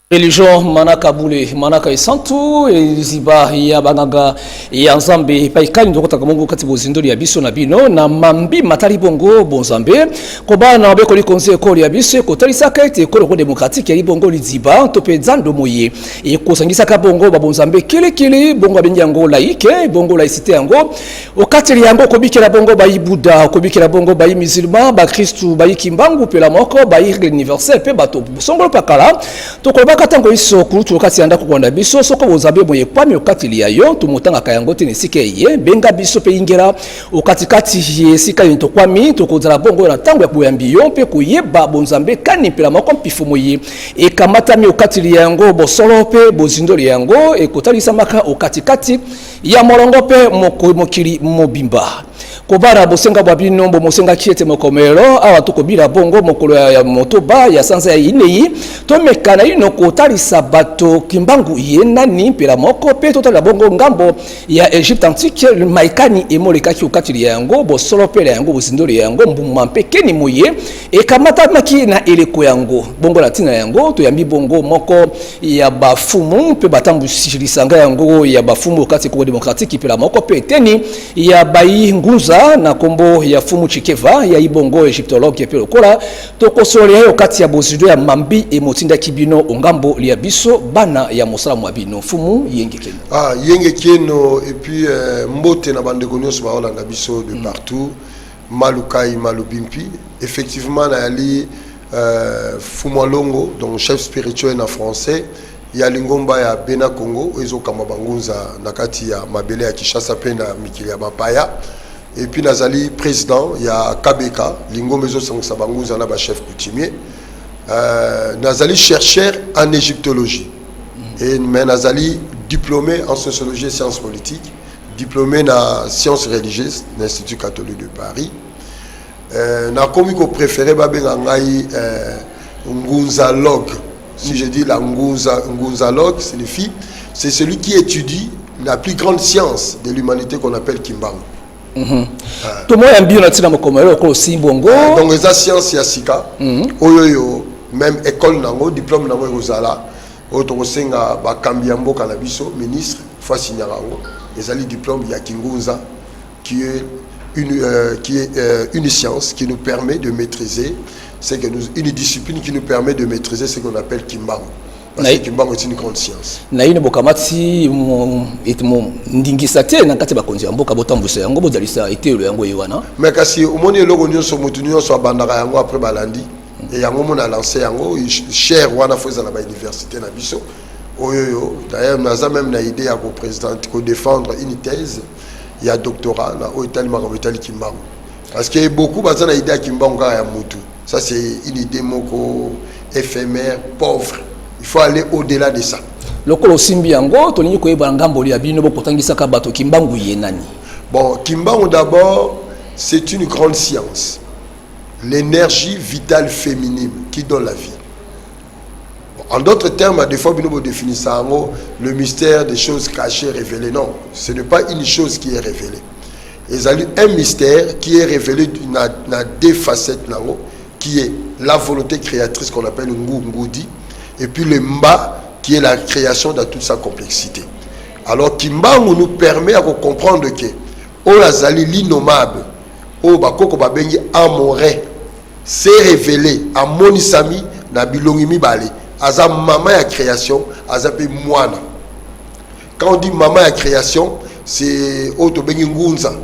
Religion manaka bule manaka isantu ziba ya bangaga ya nzambe paikani ndokota kamongo kati bozindoli ya biso na bino na mambi matali bongo bonzambe ko bana be ko likonze ekoli ya biso ko talisa kaite ekoli ko demokratique ya bongo liziba to pe zando moye e ko sangisa ka bongo ba bonzambe kile bongo benyango laike bongo laicité yango o kateli yango ko bikela bongo ba ibuda ko bikela bongo ba musulman ba kristu ba kimbangu pe la moko ba universel pe bato songolo pakala to ko katango iso kurutu kati yanda kukwanda biso soko bozambe moye kwami okatili ya yo tumutanga kayango tene sike ye benga biso pe ingera okatikati ye sika yento kwami tokozala bongo na tango ya kuyambi yo pe kuyeba bonzambe kani pela moko mpifu moye e kamata mi okatili yango bosolo pe bozindoli yango e kotalisa maka okatikati ya molongo pe mokili mobimba kobara bosenga bwabino bomosenga kiete mokomero awa tukobira bongo mokolo ya motoba ya sanza ya inei to mekana ino kotalisa bato kimbangu yenani pela moko pe totala bongo ngambo ya Egypte antique maikani emoleka ki okatili yango bosolo pela yango bozindoli yango mbuma mpe keni moye e kamata maki na eleko yango bongo latina yango to yambi bongo moko ya bafumu pe batambu silisanga yango ya bafumu kati ko demokratique pela moko pe teni ya bayi ngunza na kombo ya fumu chikeva ya ibongo egyptologue pe lokola to kosolea yo kati ya bozido ya mambi emotinda kibino ongambo lia biso bana ya mosala mwa bino fumu yenge keno yenge keno et puis mbote na bande konyo ba olanda biso de partout malukai malubimpi effectivement na yali fumu longo donc chef spirituel en français ya lingomba ya Bena Congo ezo kama bangunza na kati ya mabele ya Kishasa pe na mikili ya bapaya. Et puis Nazali président, il y a Kabeka, Lingo Mezo Sabangouz, ba chef coutumier. Nazali chercheur en égyptologie. Et Nazali diplômé en sociologie et sciences politiques, diplômé en sciences religieuses de l'Institut catholique de Paris. Na komiko préféré babengangai ngunzalogue. Si je dis la ngunzalogue, c'est celui qui étudie la plus grande science de l'humanité qu'on appelle Kimbangu. Tout le monde a tina mokomero ko simbongo donc les sciences ya sika oyoyo même école nango diplôme nango ezala oto senga ba kambiambo kana biso ministre fasi nyango ezali diplôme ya kingunza qui est une science qui nous permet de maîtriser une discipline qui nous permet de maîtriser ce qu'on appelle Kimbangu. Parce que Kimbangu est une grande science. Na ine bokamati etmo ndingisate na kati bakonzi mboka botambusa yango bozalisa etelo yango yewana. Mais kasi omoni eloko nyonso mutu nyonso abandaka yango après balandi et yango mona lancé yango cher wana foza na ba université na biso. Oyoyo d'ailleurs naza même na idée ya ko président ko défendre une thèse il y a doctorat na hôtel Makamotali Kimbangu. Parce que beaucoup bazana idée ya Kimbangu ya mutu. Ça c'est une idée moko éphémère, pauvre. Il faut aller au-delà de ça. Lokolo simbi yango toni ko yeba ngambo ya bino bokotangisa ka bato Kimbangu yenani. Bon, Kimbangu d'abord, c'est une grande science. L'énergie vitale féminine qui donne la vie. En d'autres termes, des fois bino définit ça le mystère des choses cachées révélées. Non, ce n'est pas une chose qui est révélée. Il y a un mystère qui est révélé dans deux facettes qui est la volonté créatrice qu'on appelle Ngudi. Et puis le Mba, qui est la création dans toute sa complexité. Alors Kimbangu nous permet de comprendre que Olazali l'innommable, Bakoko Babengi Amoré, s'est révélé à Monisami, Nabilongimi Bale, Aza maman à création, Azape Moana. Quand on dit maman à création, c'est Otobengi Ngunza,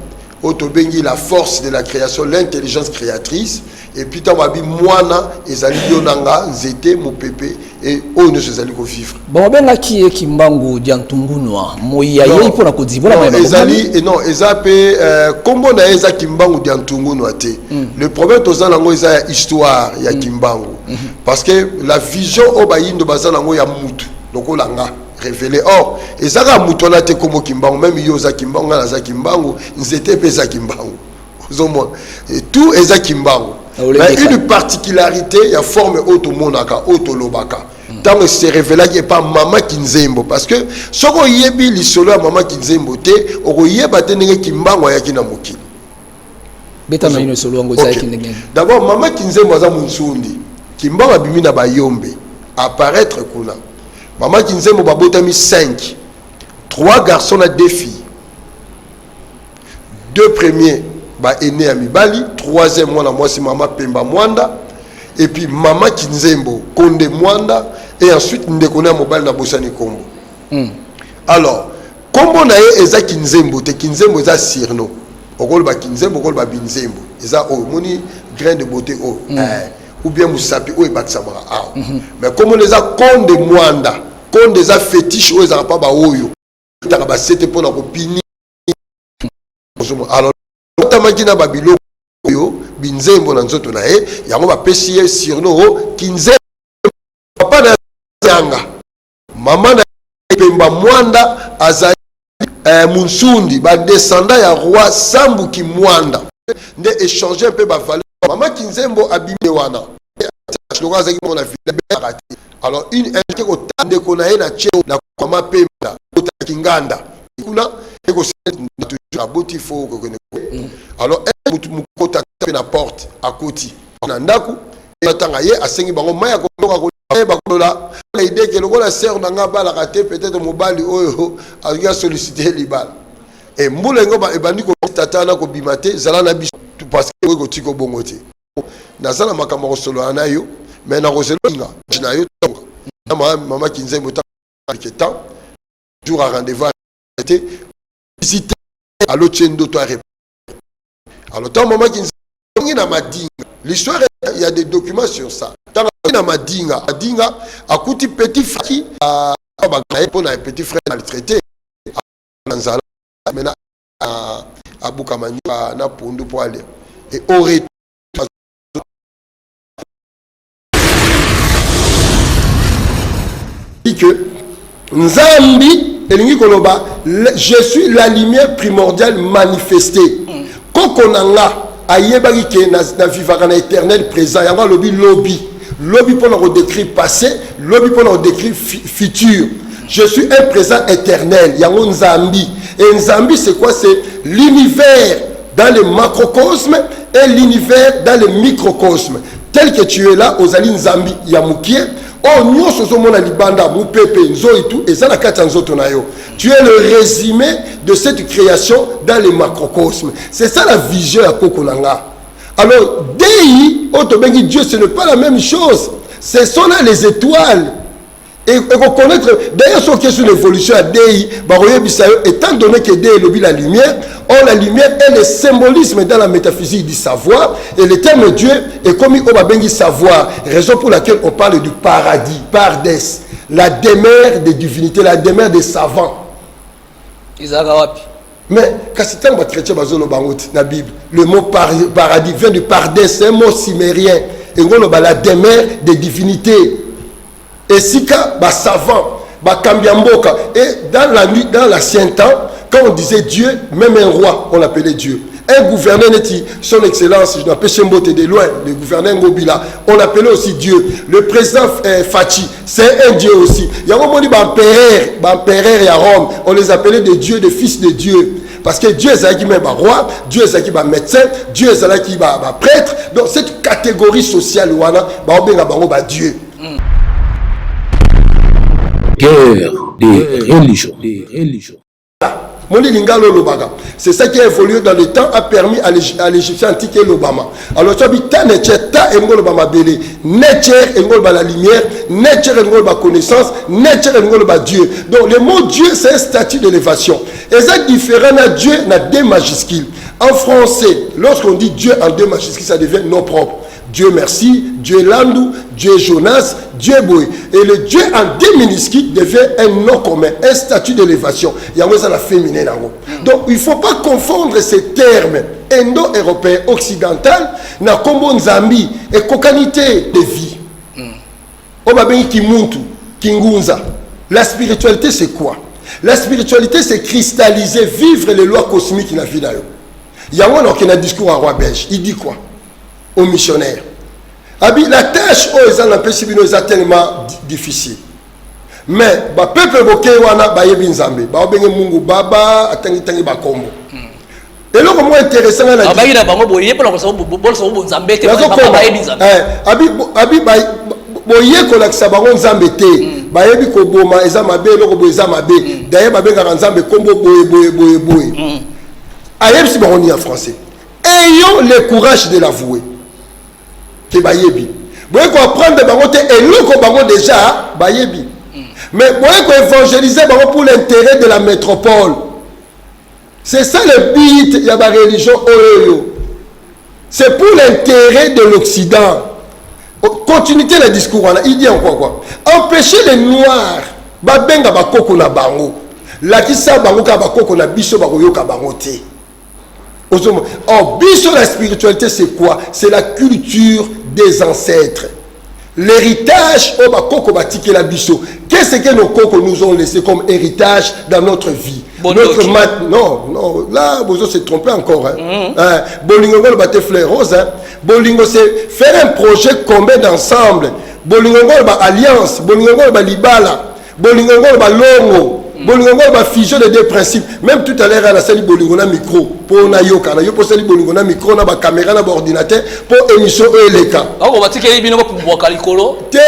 Otobengi la force de la création, l'intelligence créatrice. Et puis tant babi moana ezali yonanga nzete mopepe et oyo ne ezali ko vivre bon benga ki e Kimbangu diantungunwa moya ye ipona ko dibona ba ezali et non ezape kombo na eza Kimbangu diantungunwa te le problème tozana ngo eza histoire ya Kimbangu parce que la vision obayindo bazana ngo ya mutu lokolanga révélé or ezaka mutu na te komo Kimbangu même yoza Kimbangu na za Kimbangu nzete pesa Kimbangu et tout est à Kimbangu. Mais une particularité, il y a forme automonaka, autolobaka. Tant que c'est révélé qu'il n'y a pas maman Kinzembo. Parce que ce qu'on y a mis l'isolo à maman Kinzembo, on y a battu Kimbangu à Yakinamoki. D'abord, maman Kinzembo a Mounsundi. Kimbangu a bimina ba yombe. Apparaître kuna. Maman Kinzembo babotami 5. 3 garçons et 2 filles. 2 premiers ba aînés à Mibali, 3e moi c'est maman Pemba Mwanda et puis maman Kinzembo Konde Mwanda et ensuite ndekona mobile na Bosani Kombo. Alors, Kombo na ye eza Kinzembo te Kinzembo eza Sirno. Okol ba Kinzembo okol ba Binzembo. Eza o moni grain de beauté o. Ou bien Moussapi o e baksamara. Mais comme les a Konde Mwanda, Konde eza fétiche o eza pas ba oyo. Ta ba sete pona ko pini. Alors tamaki na babilo yo Binzembo na nzoto na ye yango ba pesi Sirno Kinzembo papa na yanga maman na Pemba Mwanda azali Munsundi ba descendant ya roi Sambuki Mwanda nde échanger un peu ba valeur maman Kinzembo abimé wana alors une indiqué ko tande ko na ye na cheo na koma Pemba ko Kinganda kuna eko toujours aboti fo ko kone alors mukota na porte à côté na ndaku atanga ye asengi bango maya ko ko bakola la idée que le la sœur nanga bala raté peut-être mobali oyo a sollicité libal et mbulengo ba ebandi ko tatana ko bimate zala na biso parce que ko tiko bongote na zala makambo solo anayo mais na roselo nga na yo tonga maman Kinzembo ta que temps jour à rendez-vous était visiter à l'Ochendo toi alors tant maman Kinzembo na madinga l'histoire il y a des documents sur ça dans na madinga akuti petit frère pour un petit frère maltraité nanzala maintenant à Bukamani na Pondo pour aller et aurait dit que Nzambi elingi koloba je suis la lumière primordiale manifestée kokonanga ayebaki ke na vivaka na éternel présent yanga lobby pour nous décrire passé, lobby pour nous décrire futur. Je suis un présent éternel. Yango Nzambi. Et Nzambi, c'est quoi? C'est l'univers dans le macrocosme et l'univers dans le microcosme. Tel que tu es là, Ozali Nzambi Yamukie. Oh, nous sommes na libanda, moupepe, nzo et tout, et ça la katanzoto na yo. Tu es le résumé de cette création dans le macrocosme. C'est ça la vision à Kokonanga. Alors, Dei, Otobengi Dieu, ce n'est pas la même chose. Ce sont là les étoiles. Et reconnaître, d'ailleurs, ce qui est sur l'évolution à Dei, étant donné que Dei est la lumière, or la lumière est le symbolisme dans la métaphysique du savoir, et le terme Dieu est comme Obabengi savoir, raison pour laquelle on parle du paradis, Pardes, la demeure des divinités, la demeure des savants. Mais quand c'est un mot chrétien, la Bible, le mot paradis vient du Pardes, c'est un mot cimérien. Et on a la demeure des divinités. Et Sika, savant, Kambiamboka. Et dans la nuit, dans l'ancien temps, quand on disait Dieu, même un roi, on l'appelait Dieu. Un gouverneur, son excellence, je l'appelle Chembote de loin, le gouverneur Ngobila, on l'appelait aussi Dieu. Le président Fachi, c'est un Dieu aussi. Il y a un moment dit, et à Rome, on les appelait des dieux, des fils de Dieu. Parce que Dieu est qui même roi, Dieu est qui est médecin, Dieu est qui est prêtre. Donc cette catégorie sociale, Dieu. Guerre des religions. C'est ça qui a évolué dans le temps, a permis à l'Égyptien antique et l'Obama. Alors tu as dit, ta Ngolobama Bélé, nature Ngolba la lumière, nature Ngolba connaissance, nature Ngolba Dieu. Donc le mot Dieu, c'est un statut d'élévation. Et c'est différent à Dieu, n'a 2 majuscules. En français, lorsqu'on dit Dieu en 2 majuscules, ça devient nom propre. Dieu merci, Dieu Landou, Dieu Jonas, Dieu Boy. Et le Dieu en 2 minuscules devient un nom commun, un statut d'élévation. Il y a ça la féminine. Donc il ne faut pas confondre ces termes indo-européens, occidentaux, na kombo Nzambi et kokanité de vie. Obabeni Kimuntu, Kingunza. La spiritualité c'est quoi? La spiritualité c'est cristalliser, vivre les lois cosmiques dans la vie. Il y a un discours à roi belge. Il dit quoi? Aux missionnaires. La tâche est tellement difficile. Mais le peuple est Nzambe. Mungu Baba, atangi bakombo. Et là, le moins intéressant, bayebi ko boma eza mabe loko bo eza mabe d'ailleurs babengaka nzambe kombo boye ayeb si baroni en français ayons le courage de l'avouer que bayebi boye ko apprendre bango te eloko bango déjà bayebi mais boye ko évangéliser bango pour l'intérêt de la métropole. C'est ça le but de la religion oyo. C'est pour l'intérêt de l'Occident. Continuez le discours. Il dit encore quoi? Empêcher les Noirs. Babenga bakoko na bango. Lakisa bango ka bakoko na biso bakoyo ka bango te. Oh, biso la spiritualité c'est quoi? C'est la culture des ancêtres. L'héritage au bakoko batike la biso. Qu'est-ce que nos cocos nous ont laissé comme héritage dans notre vie? Notre non, là, Bozo s'est trompé encore. Bolingo le bâté fleur rose. Bolingo c'est faire un projet commun d'ensemble. Bolingo le alliance. Bolingo le libala. Bolingo le longo. Bolingo le fusion des deux principes. Même tout à l'heure, on a sali bolingo na micro. Pour na yoka. Na yopo sali bolingo na micro, na ba caméra, na ba ordinateur. Pour émission eleka. On va dire qu'il y a une pour kalikolo. Té.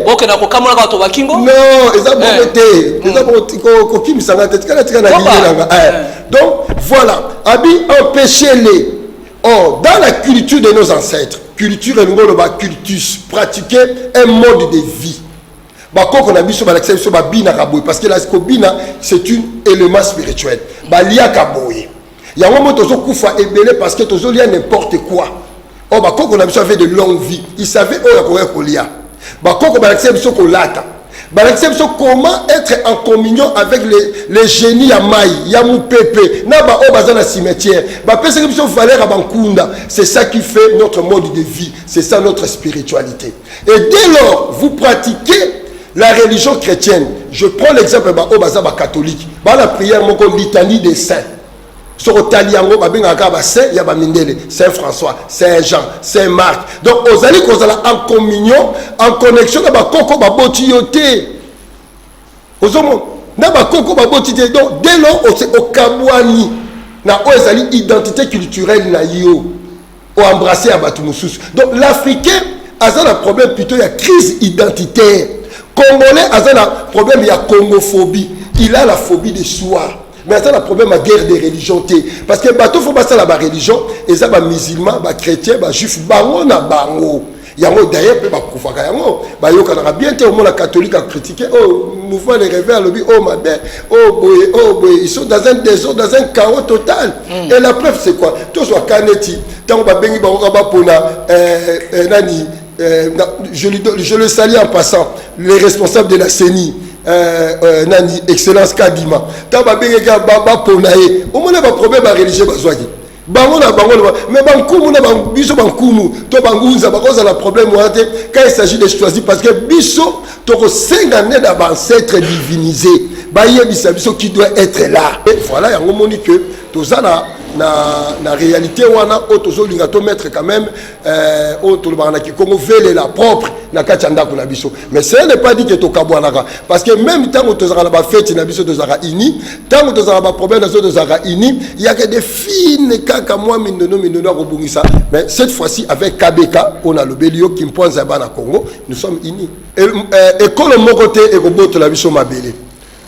Ok, na ko kamona ka to bakingo. Non, eza bon té. Eza bon ko kimi sanga té. Tika na donc voilà, abi empêchez-les. Or, dans la culture de nos ancêtres, culture et nous cultus, pratiquer un mode de vie. Bakoko na biso balakisa biso babina kaboy parce que la bina c'est un élément spirituel. Balia kaboy. Ya ngomo tozo kufa ebele parce que tozo lia n'importe quoi. Oh bakoko na biso avait de longue vie. Il savait oh yakoya kolia. Bakoko balakisa biso kolata. Balakisa biso comment être en communion avec les génies ya mai, ya mupepe, na ba o bazana cimetière. Ba pesa biso valeur à bankunda. C'est ça qui fait notre mode de vie, c'est ça notre spiritualité. Et dès lors vous pratiquez la religion chrétienne, je prends l'exemple de la catholique. La prière, la litanie des saints. Sur Taliango, il y a Saint François, Saint Jean, Saint Marc. Donc, aux alliés qu'on a en communion, en connexion, avec Koko Babotioté. Aux hommes, Koko Babotioté. Donc, dès lors, au Kabouani, na ozali identité culturelle na yo, ou embrasser à Batoumoussous. Donc, l'Africain a un problème plutôt, il y a crise identitaire. Congolais a un problème, il y a congophobie. Il a la phobie de soi. Mais il y a un problème de guerre des religions. Parce que il faut passer la religion, et ça, les musulmans, les chrétiens, les juifs, bango na bango. Il y a d'ailleurs, il y a bien la catholique a critiqué, oh, mouvement des réveils, oh, ma belle, oh, boy, ils sont dans un désordre, dans un chaos total. Et la preuve, c'est quoi? Tout soit caneti, tant que bengi nani. Je le salue en passant, les responsables de la CENI, Nani, Excellence Kadima. Taba Bengeka Baba Ponae, au moins le problème à religieux Bazouagi. Mais Bankoumou, Biso Bankoumou, to Bangounza, Bakoza la problème quand il s'agit de choisir, parce que Biso, Toko 5 années d'ancêtre divinisé, Baye Biso qui doit être là. Et voilà, il y a un moment que Tozana. Na réalité wana otozo lingato mettre quand même otolobana ki Congo vele la propre na kachanda kuna biso mais ça n'est pas dit que to kabwanaka parce que même tant otozaka na ba fête na biso tozaka ini tant otozaka ba problème na tozaka ini il y a que des fines kaka moi mindono robungisa mais cette fois-ci avec KBK on a le Belio qui mponza bana Congo nous sommes unis et comme mon côté et roboto la biso mabele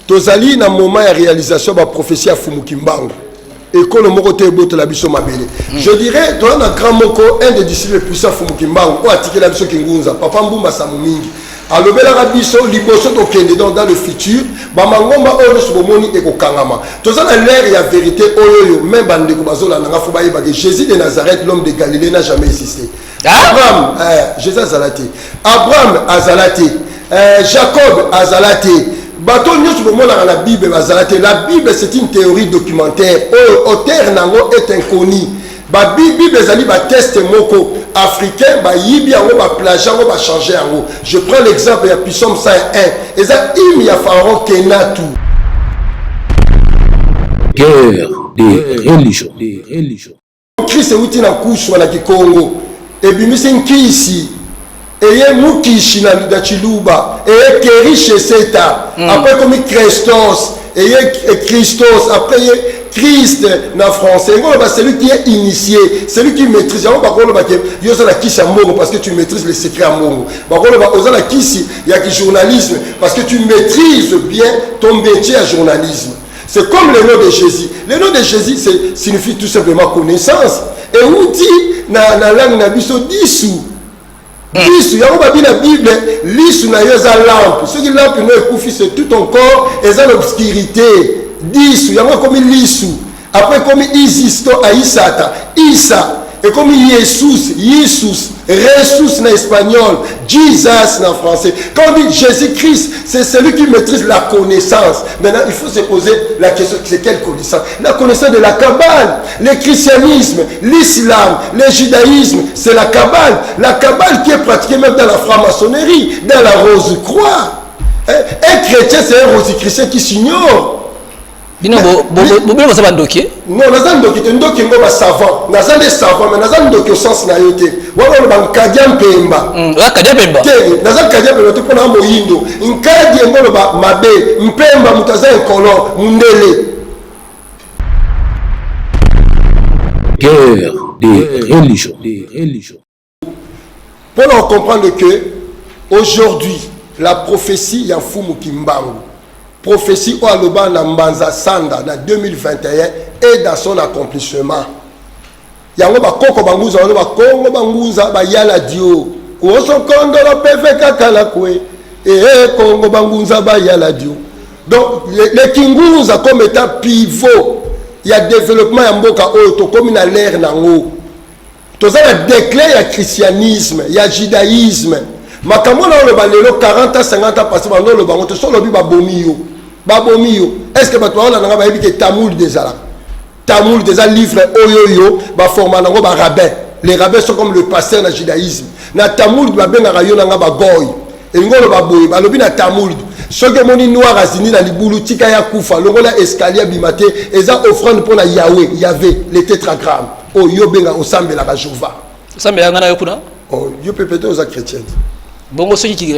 tozali na moment ya réalisation ba prophétie à Fumukimbango. Et que le moko te bote la biso mabele. Je dirais, toi, un grand moko, un des disciples les puissants Fumukimbango, ou attiqué la biso Kingunza, Papa Mbumba Samumingi. Alors, bela rabiso, liboso to kende dans le futur, bamangomba oyo subomoni et kokangama. Tous en l'air et la vérité, oyo, même bande de bazola nanga fubaye bagé. Jésus de Nazareth, l'homme de Galilée, n'a jamais existé. Abraham, Jésus Azalate. Abraham Azalate. Jacob Azalate. La Bible, c'est une théorie documentaire. Auteur nango est inconnu. La Bible est un test moko africain, ba changer. Je prends l'exemple de Psaume 101. Et ça, il y a Pharaon Kenatu. Guerre des religions. Christ est outil na couche wala ki Congo. Et bien c'est qui ici? Et Mukishi na Chiluba et Keri chez Seta après comme Christos et Christos après Christ na français. C'est lui qui est initié, c'est lui qui maîtrise. Parce que tu maîtrises les secrets à Mongo. Il y a qui journalisme parce que tu maîtrises bien ton métier à journalisme. C'est comme le nom de Jésus. Le nom de Jésus signifie tout simplement connaissance. Et où dit dans la langue nabiso dissous. Dissous, il y a la Bible, l'issue n'a pas de lampe. Ce qui lampe c'est tout ton corps et ça l'obscurité. Dissous, il y a comme l'issue. Après comme Isisto Aïsata, Isa. Et comme Jesus, Jesus en espagnol, Jesus en français. Quand on dit Jésus-Christ, c'est celui qui maîtrise la connaissance. Maintenant, il faut se poser la question, c'est quelle connaissance? La connaissance de la Kabbale, le christianisme, l'islam, le judaïsme, c'est la Kabbale. La Kabbale qui est pratiquée même dans la franc-maçonnerie, dans la Rose-Croix. Un chrétien, c'est un rosichristien qui s'ignore. Non, nazandoki te ndoki ngo ba savant nazande savant mais nazandoki au sens na yote wala ba nkadia mpemba kadia pemba te nazan kadia pemba te pona moyindo nkadi ngo ba mabe mpemba mutaza nkolo mundele. Guerre des religions. Pour comprendre que aujourd'hui la prophétie ya Fumu Kimbangu, prophétie au Aloba na Mbanza Sanda na 2021 est dans son accomplissement. Yango ba koko banguza ba kongo banguza ba yala dio. Oso kondo lo peve kakala kwe. Kongo banguza ba yala dio. Donc les kinguza comme étant pivot, il y a développement ya mboka oto comme na l'air nango. Toza la déclin ya christianisme, ya judaïsme. Makambo na lo balelo 40 ans 50 ans passé ba lo bango to solo bi ba bomio. Babomio, est-ce que bato na ngaba yebi ke tamoul des ala? Tamoul des livres oyoyo ba forma nango ba rabbin. Les rabbins sont comme le pasteur na judaïsme. Na tamoul ba benga rayo na ngaba goy. Et ngolo ba boy ba lobi na tamoul. Ce que moni noir azini na libulu tika ya kufa longola escalier bimate eza offrande pour la Yahweh, Yahvé, les tétragrammes. Oh yo benga osambela ba Jova. Osambela ngana yokuna? Oh yo peut-être aux chrétiens. Bongo soki ki yo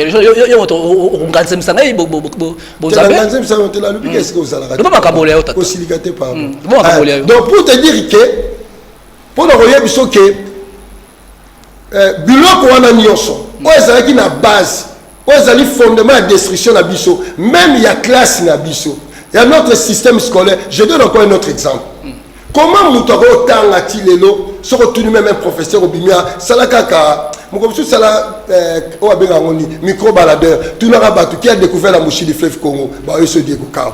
nganze msanga bo zabe nganze msanga te la lubi qu'est-ce que vous allez rater ba kabola yo tata possibilité par donc pour te dire que pour le royer biso que biloko wana nyonso o ezala ki na base o ezali fondement de destruction na biso même il y a classe na biso il y a notre système scolaire. Je donne encore un autre exemple. Comment moutaro tanga ti lelo soko tuni même un professeur obimia salakaka Mokobisu sala o abenga ngoni micro baladeur tout n'aura batu qui a découvert la mouchi du fleuve Congo ba yo Diego Kao.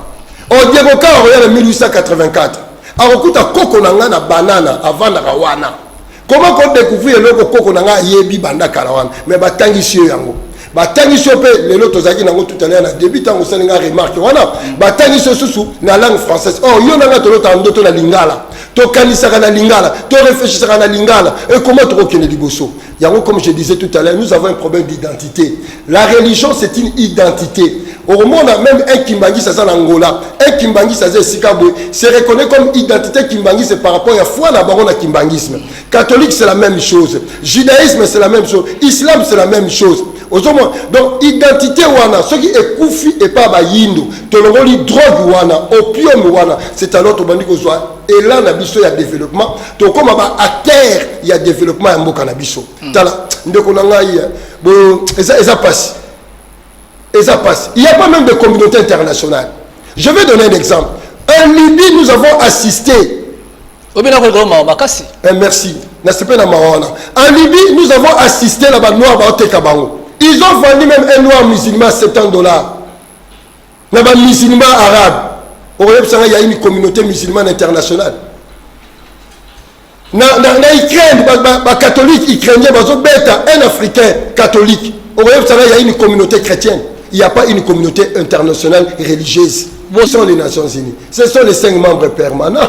O Diego Kao en 1884 akokuta koko nanga na banana avant na kawana. Comment qu'on découvrir le koko nanga yebi banda karawana mais batangi sio yango. Batangi sio pe lelo tozaki nango tout à l'heure na début tango salinga remarque wana batangi sio susu na langue française. Oh yo nanga tolota ndoto na lingala. To kanisaka na lingala, to réfléchissaka na lingala. Et comment tu reconnais liboso? Yango comme je disais tout à l'heure, nous avons un problème d'identité. La religion c'est une identité. Au monde même un Kimbangi ça en Angola, un Kimbangi ça Sikabwe, c'est reconnu comme identité Kimbangi c'est par rapport à foi na baron à Kimbangisme. Catholique c'est la même chose, judaïsme c'est la même chose, islam c'est la même chose. Donc identité wana, ce qui est koufi et pas bayindo, tolongoli drogue wana, opium wana, c'est un autre bandi ko soit. Et là nabiso il y a développement, donc comme à terre il y a développement en mboka nabiso. Tala ndeko nanga hier, bon ça passe. Et ça passe. Il n'y a pas même de communauté internationale. Je vais donner un exemple. En Libye, nous avons assisté. Merci. En Libye, nous avons assisté là-bas, ils ont vendu même un noir musulman à $70. Là-bas, musulman arabe. Il y a une communauté musulmane internationale. Dans l'Ukraine, les catholiques ukrainiens, un Africain catholique. Il y a une communauté chrétienne. Il n'y a pas une communauté internationale religieuse. Ce sont les Nations Unies. Ce sont les 5 membres permanents.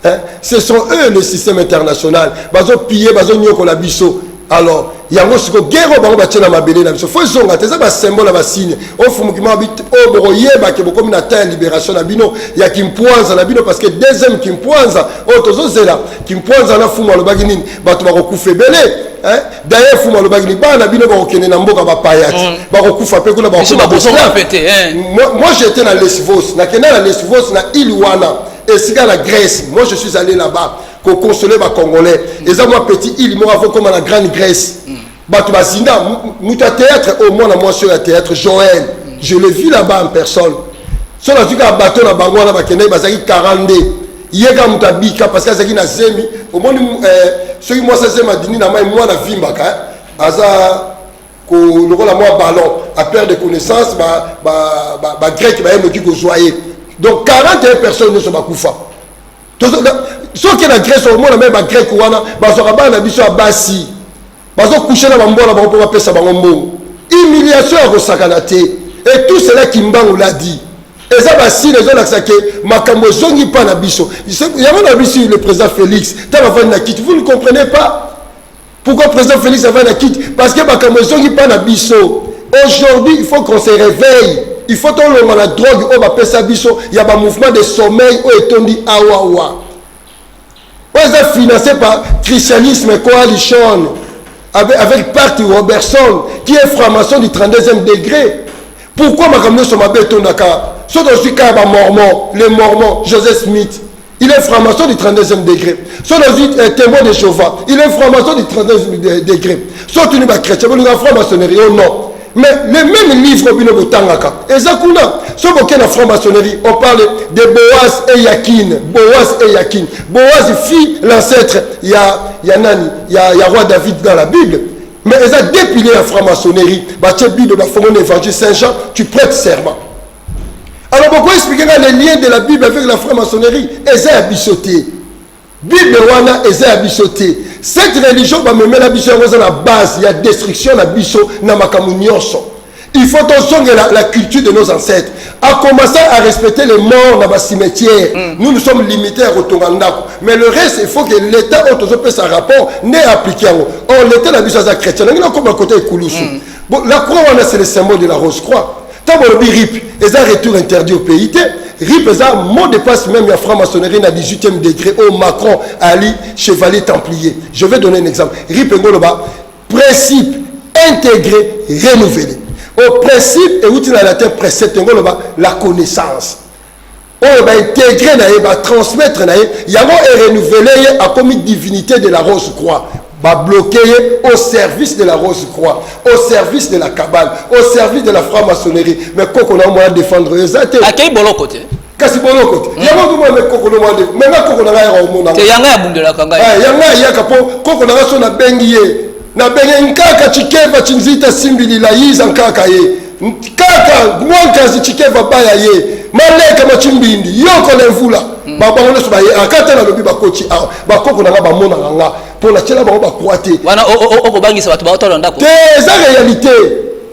Hein? Ce sont eux le système international. Bazo pillé, bazo nyoko la biso. Alors, il y a un guerre bango batena mabele na biso. Faut zonga teza ba symbole ba signe. O fumukima bit o boroye ba ke boko mina ta libération na bino. Ya kimpoanza na bino parce que deuxième kimpoanza o tozo zela kimpoanza na fumu lo bagini bato ba kokufa belé. D'ailleurs fuma lo bagini ba na bino ba kokene na mboka ba payati. Ba kokufa pe kuna ba kokufa. Moi j'étais dans Lesvos, na kena na Lesvos na Ilwana. Et c'est dans la Grèce. Moi, je suis allé là-bas pour consoler les Congolais. Et ça, moi, petit île, moi, avant comme la grande Grèce. Bah, tu vas zinda, mouta théâtre, au moins, moi, sur le théâtre, Joël. Je l'ai vu là-bas en personne. Sur la suite, un bateau, là, bah, moi, là, bah, il y a 40 dés. Il y a un bika, parce qu'il y a un zemi. Au moins, ceux qui moi, ça, c'est ma dîner, moi, la vie, bah, ko lokola moi ballon à perdre de connaissances ba grec ba yemo ki ko joyer donc 41 personnes ne sont pas kufa to so ki na Grèce au moins même ba grec wana ba so ba na biso abasi ba so coucher na bambola ba ko pesa ba ngombo humiliation à Rosakanate et tout cela qui mbango l'a dit et ça va si les gens là que makambo zongi pa na biso il y a mon biso le président Félix ta va na kit vous ne comprenez pas. Pourquoi le président Félix avait la quitte? Parce que aujourd'hui, il faut qu'on se réveille. Il faut qu'on ait la drogue, on va faire ça. Il y a un mouvement de sommeil où est-on dit awawa. On est financé par Christianisme Coalition avec Parti Robertson qui est franc-maçon du 32e degré. Pourquoi ma caméra sur ma béton Naka? Soit dans ce cas, les Mormons, Joseph Smith. Il est franc-maçon du 32e degré. Soit dans un témoin de Jéhovah. Il est franc-maçon du 32e degré. Soit tu n'es pas chrétien, mais tu es franc-maçonnerie. Oh non. Mais les mêmes livres, et ça, soit vous êtes en franc-maçonnerie, on parle de Boaz et Yakin. Boaz et Yakin. Boaz, fille, l'ancêtre, il y a roi David dans la Bible. Mais ils ont dépilé la franc-maçonnerie. Tu Bible, l'évangile Saint-Jean, tu prêtes serment. Alors pourquoi expliquer les liens de la Bible avec la franc-maçonnerie? Eza a bichoté. Bible wana eza a bichoté. Cette religion va me mettre la bicho à la base, il y a destruction la bicho na makamunyoso. Il faut enseigner la culture de nos ancêtres. À commencer à respecter les morts dans le cimetière. Nous sommes limités à Rotongandako. Mais le reste, il faut que l'État ait sa rapport n'est appliqué. Or, l'État la bicho à chrétien. Il y a comme à côté de Kouloussou. La croix, c'est le symbole de la rose-croix. Tant que le RIP, ils ont un retour interdit au pays. RIP, ils ont un mot de passe même la franc-maçonnerie à 18e degré au Macron, Ali, chevalier templier. Je vais donner un exemple. RIP, principe intégré, renouvelé. Au principe, et où tu as la terre précepte, la connaissance. On va intégrer, on va transmettre, il y a un renouvelé à comme une divinité de la rose-croix. Va bloquer au service de la rose-croix, au service de la cabale, au service de la franc-maçonnerie. Mais quand on a moyen de défendre les athées. À quel bon côté? Kasi bon côté. Il y a beaucoup de kokolo moi de. Mais quand on a un au monde. C'est yanga bundela kanga. Yanga yaka po kokolo na so na bengiye. Na bengi nkaka chikeva chinzita simbili la yiza nkaka ye. Kaka mwanka zichikeva baya ye. Maleka machimbindi yoko le mvula. Baba on so ba ye akata na lobi ba kochi ba kokolo na ba mona nga. Pour la tchela ba croater. Wana o bangisa batu ba otolo ndako. C'est la réalité.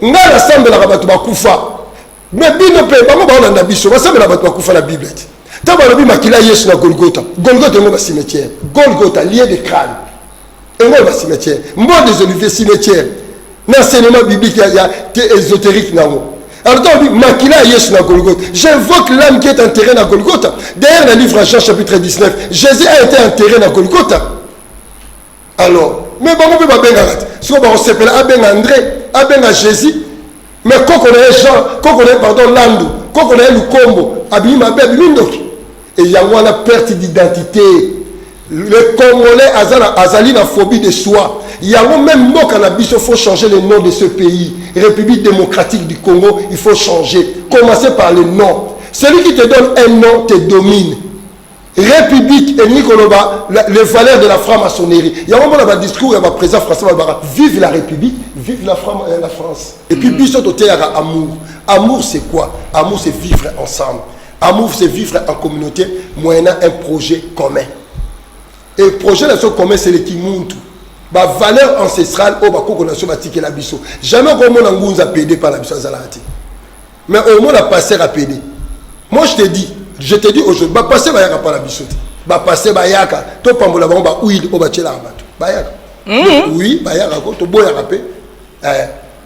Nga la semble la batu ba kufa. Mais bino pe ba ba na biso ba semble la batu ba kufa la Bible. Ta ba lobi makila Yesu na Golgotha. Golgotha ngo ba cimetière. Golgotha lieu de crâne. Et ngo ba cimetière. Mbo des oliviers cimetière. L'enseignement biblique il y a ésotérique nango. Alors donc makila Yesu na Golgotha. J'invoque l'âme qui est enterrée dans Golgotha. D'ailleurs le livre Jean chapitre 19, Jésus a été enterré dans Golgotha. Alors, mais bon, on peut pas bien arrêter. Si on s'appelle Aben André, Aben Jésus, mais quand on est Jean, quand on est, pardon, Landou, quand on est le combo, Abima Ben Lundok, et il y a une perte d'identité. Le Congolais Azali la phobie de soi. Il y a même mot cannabis, il faut changer le nom de ce pays. République démocratique du Congo, il faut changer. Commencer par le nom. Celui qui te donne un nom te domine. République et Nikoloba, les valeurs de la franc-maçonnerie. Il y a un moment dans le discours, il y a un président français, vive la République, vive la France. Et puis, biso de terre, amour. Amour, c'est quoi? Amour, c'est vivre ensemble. Amour, c'est vivre en communauté, moyennant un projet commun. Et le projet commun, c'est le Kimuntu. La valeur ancestrale, la biso. Jamais au monde on a pédé par la biso. Mais au moins, la passer à pédé. Moi, je te dis aujourd'hui, bah passer bayaka par la bisote. Bah passer bayaka, to pambola ba huile o bachela bato. Bayaka. Oui, bayaka ko to boya rapé.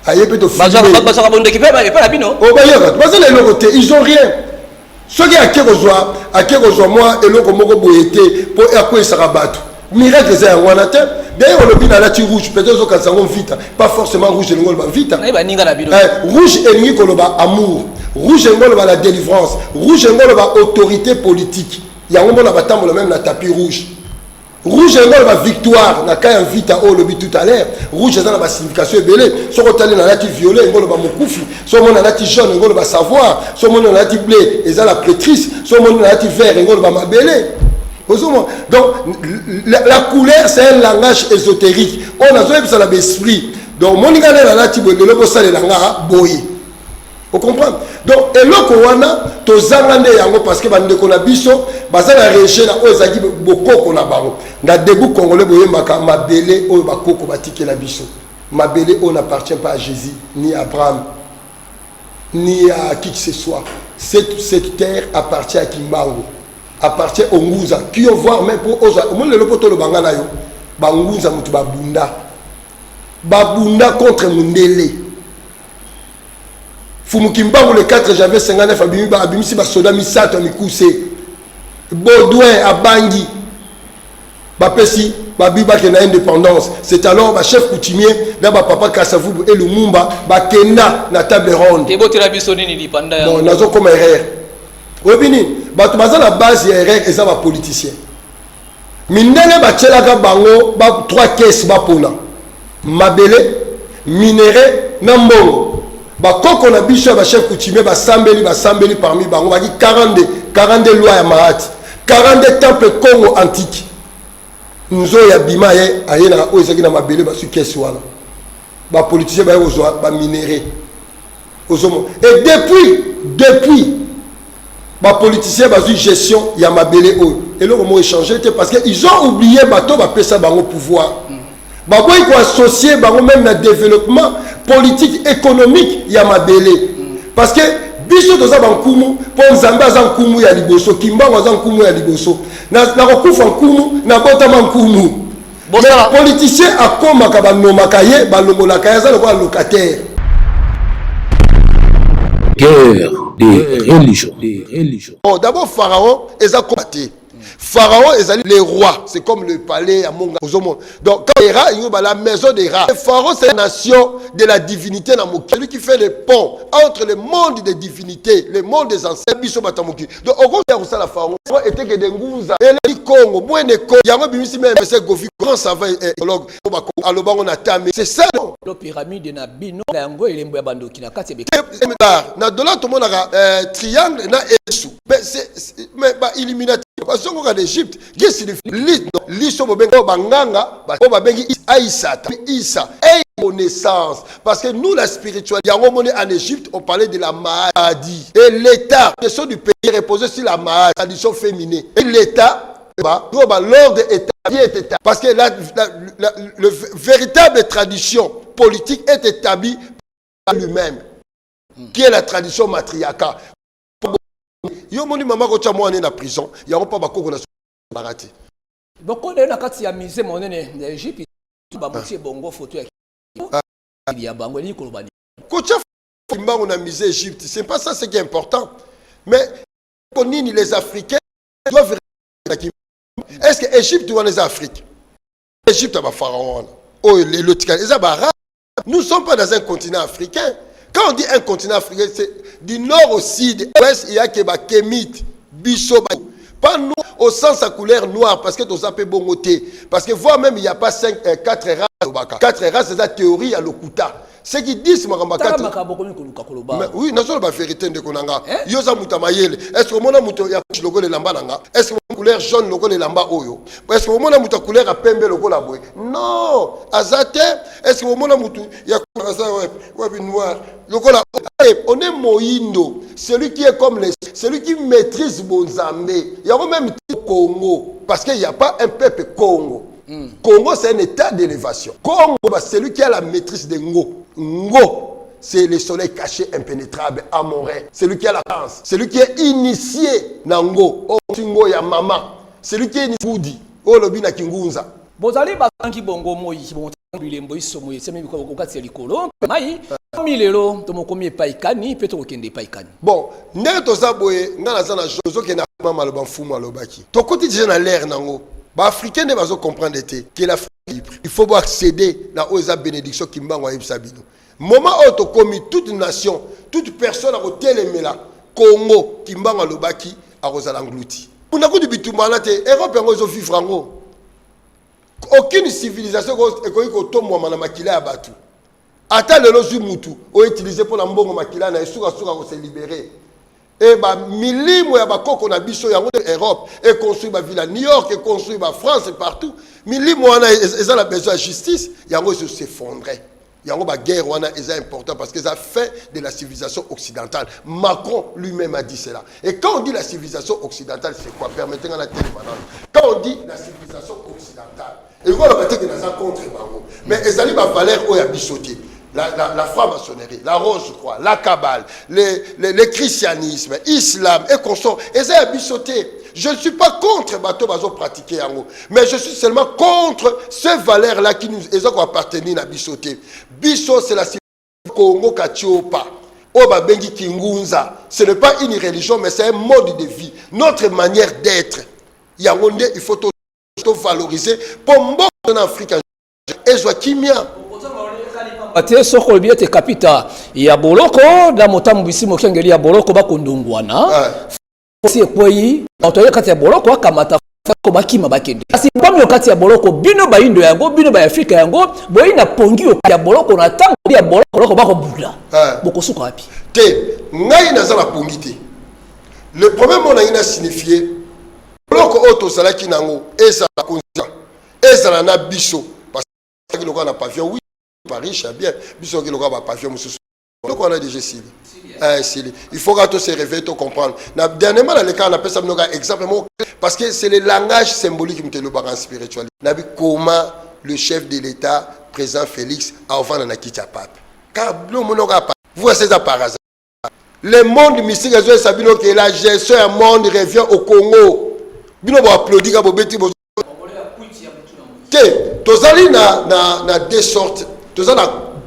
Ayepe to fumer. Bah ça bonde qui fait pas la bino. O bayaka. Parce que les côté, ils ont rien. Ceux qui a kekozwa moi et loko moko boyete pour akwe sarabato. Miracle c'est un wanate. D'ailleurs on le la rouge, peut-être que ça vite, pas forcément rouge et le ngol vite. Rouge et ngikoloba amour. Rouge et ngol la délivrance. Rouge et ngol autorité politique. Il y a un moment où même le tapis rouge. Rouge est la victoire. Na kaya vita o lobi tout à l'heure. Rouge est la signification belé. Si on a la violet, on a mokoufi. Si on a la jaune, on a savoir. Si on a la blé, et la pétrice. Si on a la vert, on a mabélé. Donc la couleur c'est un langage ésotérique. On a besoin de l'esprit. Donc mon ingane la tibo de l'obo sale langara boye. Vous comprenez? Donc, et là, on a tous yango parce que bande ko na biso, bazala région na ozaki bokoko na bango. Na debout congolais boye maka mabele o bakoko batike la biso. Mabele on n'appartient pas à Jésus, ni à Abraham, ni à qui que ce soit. Cette terre appartient à Kimbango, appartient au Ngouza. Qui on voit même pour Oza, au moins le poto le bangana yo, Bangouza mutu babunda. Babunda contre Mundele. Fumukimbangu le 4 janvier 59 abimisi ba soda misato mikuse. Baudouin abangi. Bapesi babiba ke na indépendance. C'est alors ba chef coutumier na ba papa Kasavubu et Lumumba ba kena na table ronde. Ebotela biso nini lipanda ya. Non, nazo comme erreur. Obini, ba tubaza la base ya erreur eza ba politicien. Mindele ba tchelaka bango ba 3 caisses ba pona. Mabele, minéré, na mbongo. Bakoko na biso ba chef coutumier ba sambeli parmi bango ba 42 lois ya Mahati, 42 temples Congo antique. Nzo ya bima ye ayena ozaki na mabele ba su kesi wana. Ba politicien ba ozwa ba minéré. Ozomo. Et depuis ba politicien ba su gestion ya mabele o. Et là comment échanger parce que ils ont oublié bato ba pesa bango pouvoir. Baboy ko associer bango même na développement politique économique ya mabele parce que biso toza bankumu po nzambe aza nkumu ya liboso kimbango aza nkumu ya liboso na kokufa nkumu na botama nkumu politicien akomaka banomaka ye balongolaka ye aza lokola locataire. Guerre des religions. Oh, d'abord Pharaon eza combatté. Pharaon est les rois, c'est comme le palais à Monga. Donc, quand les rats, il y a la maison des rats. Pharaon, c'est la nation de la divinité. Celui qui fait les ponts entre le monde des divinités, le monde des ancêtres. Donc, au gros, il y a la Pharaon. Était que des Ngouza, et les Congo, il y a un bimisi même, c'est Gofi, grand savant et écologue. On a tamé. C'est ça, non? La pyramide na bino, yango il est bando qui na kati be. Na dollar tout le monde a triangle na esu. Mais c'est illuminatif. Parce qu'on regarde l'Égypte, qu'est-ce qu'il fait? L'Iso Bobengo Banganga, Babengi Aïssa, Issa, connaissance. Parce que nous, la spiritualité, en Égypte, on parlait de la maladie. Et l'État, la question du pays reposait sur la maladie, la tradition féminine. Et l'État, l'ordre est parce que le véritable tradition politique est établie par lui-même, qui est la tradition matriarcale. Yo moni mama ko tchamo ane na prison ya pas bakoko na barati boko na kati ya musée monene na Egypte ba motie bongo photo ya bango ni ko bani ko tcha mbango na musée Égypte c'est pas ça ce qui est important mais pour nini les Africains doivent est-ce que Égypte ou les Afrique Égypte ba pharaon oh les lotikal les arabes nous sommes pas dans un continent africain. Quand on dit un continent africain, c'est du nord au sud, l'ouest, il y a Keba, Kémite, Bisso, pas nous au sens à couleur noire, parce que tu as bongoté. Parce que voir même, il n'y a pas 4 races. 4 races, c'est la théorie à l'Okuta. Ceux qui disent que oui, non seulement la vérité de Konanga. Yosa Moutamayel. Est-ce que mon amour ya logo le lamba nanga? Est-ce que mon couleur jaune logo le lamba oyo? Est-ce que mon amour couleur a pembe logo la boy? Non. Azate. Est-ce que mon amour ya ouais noir logo la? On est Moindo. Celui qui est comme les, celui qui maîtrise Bonzambe. Il y a même Congo parce qu'il n'y a pas un peuple Congo. Congo, c'est un état d'élévation. Congo, c'est celui qui a la maîtrise de Ngo. Ngo, c'est le soleil caché, impénétrable, amoureux. C'est lui qui a la chance. C'est lui qui est initié. Nango, oh, Tingo ya mama. C'est lui qui est initié. Oh, Lobina Kingunza. Bozali bakangi bongo moi bilembo isomo yesemi biko kokati likolo mai milelo to mokomi paikani peto kokende paikani. Bon, neto zaboye ngana zana jozo ke na mama lo banfumu alobaki. To koti déjà na l'air nango. Les Africains ne vont pas comprendre que l'Afrique est libre. Il faut accéder à la bénédiction qui m'a envoyé Sabino. Moment où tu commis toute nation, toute personne a retélémé là, Congo, qui m'a envoyé à Rosalanglouti. On a du bitumana te Europe yango zo vivre frango. Aucune civilisation ekoki ko tomwa na makila ya batu. Ata lelo zu mutu o utiliser pour la mbongo makila na esuka ko se libérer. Et ba milimo ya bakoko na biso yango Europe et construit ba ville à New York et construit ba France et partout. Milimo wana ils ont la besoin de justice, yango se s'effondrer. Yango ba guerre wana est important parce que ça fait de la civilisation occidentale. Macron lui-même a dit cela. Et quand on dit la civilisation occidentale, c'est quoi? Permettez-moi la télé maintenant. Quand on dit la civilisation occidentale, et on va dire que nous sommes contre Bango. Mais ils ont la valeur où il y a bichoté. La franc-maçonnerie, la rose-croix, la cabale, le christianisme, l'islam et consort. Ils ont bichoté. Je ne suis pas contre bateau bazo pratiquer en haut, mais je suis seulement contre ces valeurs-là qui nous appartiennent à bichoté. Bicho, c'est la civilisation Congo Kachiopa. Oba bengi kingunza. Ce n'est pas une religion, mais c'est un mode de vie, notre manière d'être. Yaoundé, il faut tout valoriser. Pour moi, en Afrique, et Joachimia. Ate soko libiete kapita ya boloko da motambwisi mokengeli ya boloko bakundungwana. Si ekweyi otoye kati ya boloko akamata ko bakima bakende. Kasi pamyo kati ya boloko bino ba indo yango bino ba Afrika yango boyi na pongio ya boloko na tango ya boloko bako bula. Boko suka wapi? Te ngai na zala pongité. Le problème on a ina signifié boloko auto salaki nango ezala konza. Ezala na biso parce que le na pavillon oui Paris, c'est bien. Biso qui le pavillon mususu. Donc on a déjà Sili. Il faut que tout se réveille, tout comprendre. Dernièrement, dans le cas, on appelle ça exemple parce que c'est le langage symbolique qui me le en spiritualité. Comment le chef de l'État, président Félix, a offert un akiti à pape. Car vous voyez ça par hasard. Le monde mystique, que la gestion du monde revient au Congo. Bino va applaudir quand vous bêtez. Tozali na deux sortes. Tous en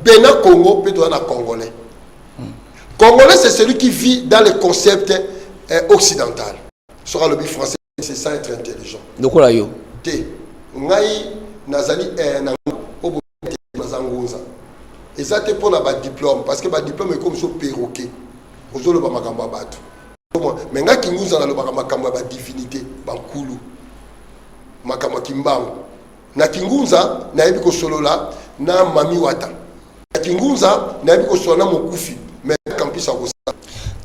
Bénin Congo, puis tous en Congolais. Congolais, c'est celui qui vit dans le concept occidental. Sera le but français, c'est ça être intelligent. Donc là, yo. Té, ngai nazali na obo nazangoza. Et ça te pour la diplôme parce que ba diplôme est comme so perroquet. Ozo le ba makamba batu. Mais nga kinguza na le ba makamba ba divinité, ba nkulu. Makamba kimbango. Na kingunza na yebi ko solola na mami wata. Na kingunza na yebi ko solola mokufi. Mais kampisa ko sa.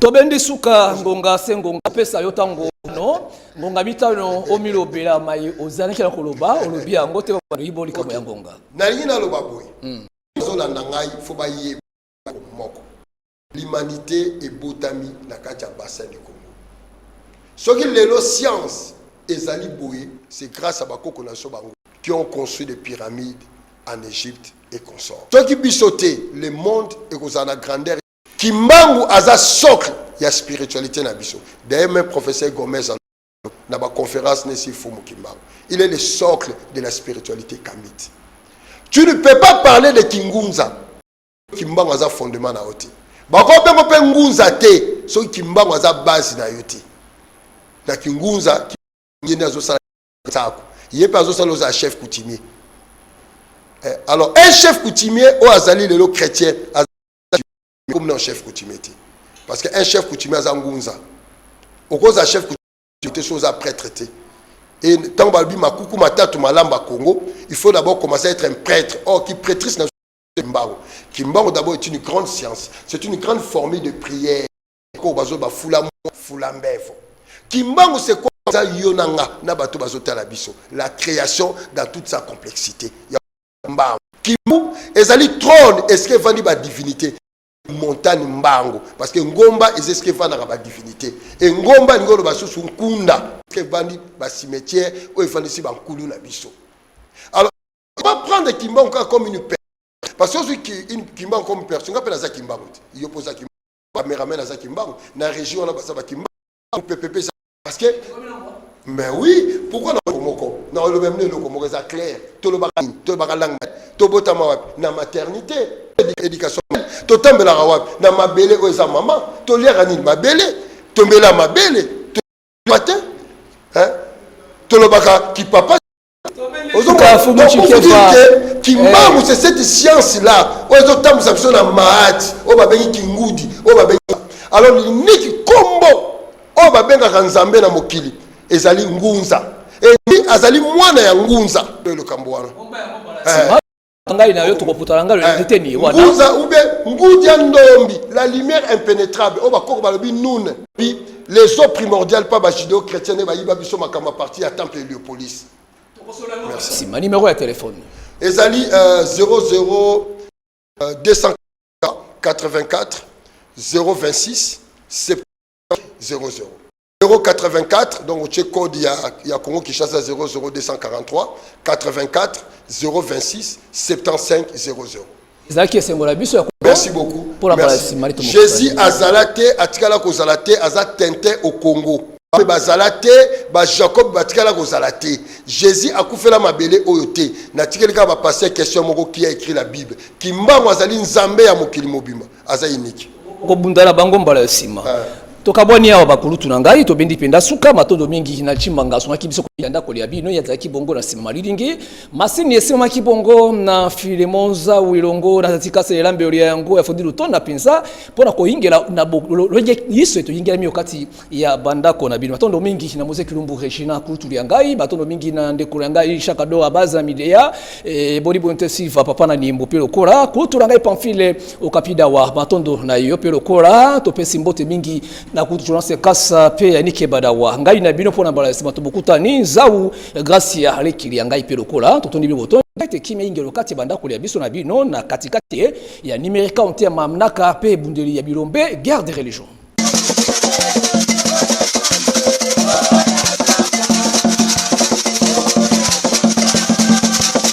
Tobendi suka ngonga sengonga pesa yotango no ngonga bitano omilo bela mai ozana kila koloba olobi yango te ba iboli kama ya ngonga. Na yina lo baboy. Zona ndangai fo ba ye moko. L'humanité est botami na katia bassin du Congo. Ce qui lelo science ezali boye, c'est grâce à bakoko na so bango qui ont construit des pyramides en Égypte et consorts. Ceux qui bisoté le monde et qu'on a grandeur. Kimbangu aza socle, il y a spiritualité na biso. D'ailleurs, même professeur Gomez dans ma conférence nesi Fumu Kimbangu. Il est le socle de la spiritualité kamite. Tu ne peux pas parler de Kingunza. Kimbangu aza fondement na oti. Bako pe ngunza te, so Kimbangu aza base na yoti. Na Kingunza qui azo sala tsako. Il est pas un chef coutumier. Alors, un chef coutumier, ou azali le chrétien, comme un chef coutumier. Parce qu'un chef coutumier, c'est un gonza. Au cause d'un chef coutumier, des choses à prêtre. Et tant que Makuku Matatu Malamba Congo, il faut d'abord commencer à être un prêtre. Or, qui prêtresse dans le Kimbango. Kimbango, d'abord, est une grande science. C'est une grande formule de prière. Kimbango, c'est quoi? La création dans toute sa complexité. Kimbu, ezali trône, est-ce que vandi ba divinité? Montagne mbango. Parce que Ngomba, est-ce que vandi ba divinité? Et Ngomba, ngolo ba sous Nkunda. Est-ce que vandi ba cimetière ou vandi si ba Nkulu na biso? Alors, on va prendre Kimbango comme une personne. Parce que une Kimbango comme une personne, on appelle ça Kimbango. Il oppose à Kimbango. On ramène à ça Kimbango. Dans la région, on a ça Kimbango. PPP. Parce que, mais oui, pourquoi dans le Komoko? Dans le même lieu, le Komoko, c'est clair. Tout le bagage, tout le bagage, tout le bagage, dans la maternité, l'éducation, tout le temps, dans ma belle, où est sa maman, tout le temps, ma belle, tout le temps, ma belle, tout le matin, tout le bagage qui papa. Kimbangu, c'est cette science-là. Alors, l'unique combo, on va bien Nzambe na mokili. ezali ngunza et azali mwana ya ngunza le kambwana ngai na yo tokoputala ngai le deteni wana ngunza ube ngudia ndombi la lumière impénétrable o bakoko balobi nune puis les eaux primordiales pas ba judéo chrétienne ba yiba biso makama parti à temple Héliopolis. Merci. Ma numéro de téléphone ezali 00 284 026 70 00 084 donc au code il y a Congo Kinshasa 00243 84 026 75 00. Merci beaucoup. Jésus azalate atikala kozalate azatenté au Congo. Bazalate ba Jacob batikala kozalate. Jésus a koufela mabele oyote. Na tikelika ba passer question moko qui a écrit la Bible. Kimbango azali nzambe ya mokili mobimba. Aza unique. Ko bundala bango mbala sima. Tokabwani awa bakulutu na ngai tobendi penda suka matondo mingi na chimanga songa kibiso yanda kolia bino yazaki bongo na sima maliringi masini yesima kibongo na Filemonza wilongo na tatika selambe olia yango ya fodilu tona pinza pona ko ingela na loje yiso to ingela mi okati ya bandako na bino matondo mingi na Mose Kilumbu Regina kulutu ya ngai matondo mingi na ndeko ya ngai shakado abaza midea body intensive papa na nimbo pelo kora kulutu ya ngai pamphile okapida wa matondo na yo pelo kora to pesi mbote mingi na kutujonase kasa pe ya nike badawa ngai na bino pona bala sima tobukuta ni zau gracia lekili ngai pe lokola totondi biboto kati kimia ingelo kati banda kolia biso na bino na katikati ya numérique en terme mamnaka pe bundeli ya bilombe guerre de religion.